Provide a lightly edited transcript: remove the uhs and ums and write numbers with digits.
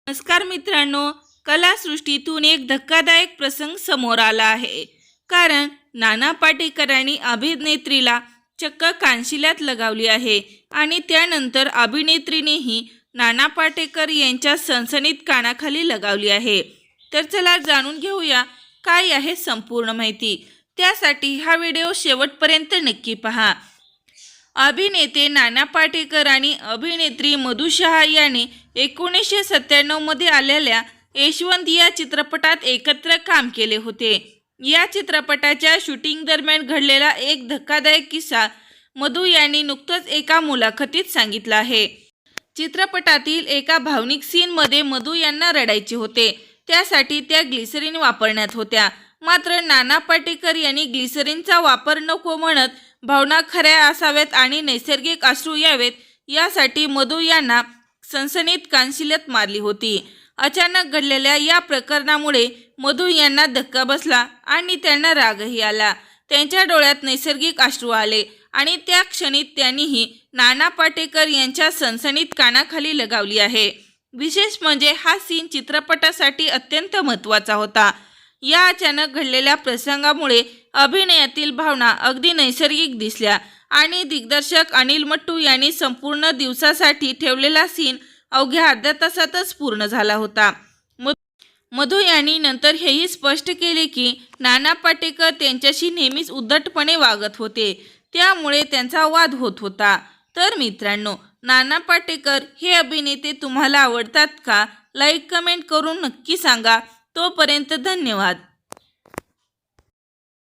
नमस्कार मित्रांनो, कलासृष्टीतून एक धक्कादायक प्रसंग समोर आला आहे. कारण नाना पाटेकरांनी अभिनेत्रीला चक्क कानशिलात लगावली आहे आणि त्यानंतर अभिनेत्रीनेही नाना पाटेकर यांच्या सनसनीत कानाखाली लगावली आहे. तर चला जाणून घेऊया काय आहे संपूर्ण माहिती. त्यासाठी हा व्हिडिओ शेवटपर्यंत नक्की पहा. अभिनेते नाना पाटेकर आणि अभिनेत्री मधु शहा यांनी 1997 मध्ये आलेल्या यशवंत या चित्रपटात एकत्र काम केले होते. या चित्रपटाच्या शूटिंग दरम्यान घडलेला एक धक्कादायक किस्सा मधु यांनी नुकतंच एका मुलाखतीत सांगितला आहे. चित्रपटातील एका भावनिक सीनमध्ये मधु यांना रडायचे होते. त्यासाठी त्या ग्लिसरीन वापरण्यात होत्या. मात्र नाना पाटेकर यांनी ग्लिसरीनचा वापर नको म्हणत भावना खऱ्या असाव्यात आणि नैसर्गिक अश्रू यावेत यासाठी मधु यांना सनसनीत कानशिलात मारली होती. अचानक घडलेल्या या प्रकरणामुळे मधु यांना धक्का बसला आणि त्यांना रागही आला. त्यांच्या डोळ्यात नैसर्गिक अश्रू आले आणि त्या क्षणी त्यांनीही नाना पाटेकर यांच्या सनसनीत कानाखाली लगावली आहे. विशेष म्हणजे हा सीन चित्रपटासाठी अत्यंत महत्त्वाचा होता. या अचानक घडलेल्या प्रसंगामुळे अभिनयातील भावना अगदी नैसर्गिक दिसल्या आणि दिग्दर्शक अनिल मट्टू यांनी संपूर्ण दिवसासाठी ठेवलेला सीन अवघ्या अर्ध्या तासातच पूर्ण झाला होता. मधु यांनी नंतर हेही स्पष्ट केले की नाना पाटेकर त्यांच्याशी नेहमीच उद्धटपणे वागत होते, त्यामुळे त्यांचा वाद होत होता. तर मित्रांनो, नाना पाटेकर हे अभिनेते तुम्हाला आवडतात का? लाईक कमेंट करून नक्की सांगा. तोपर्यंत धन्यवाद.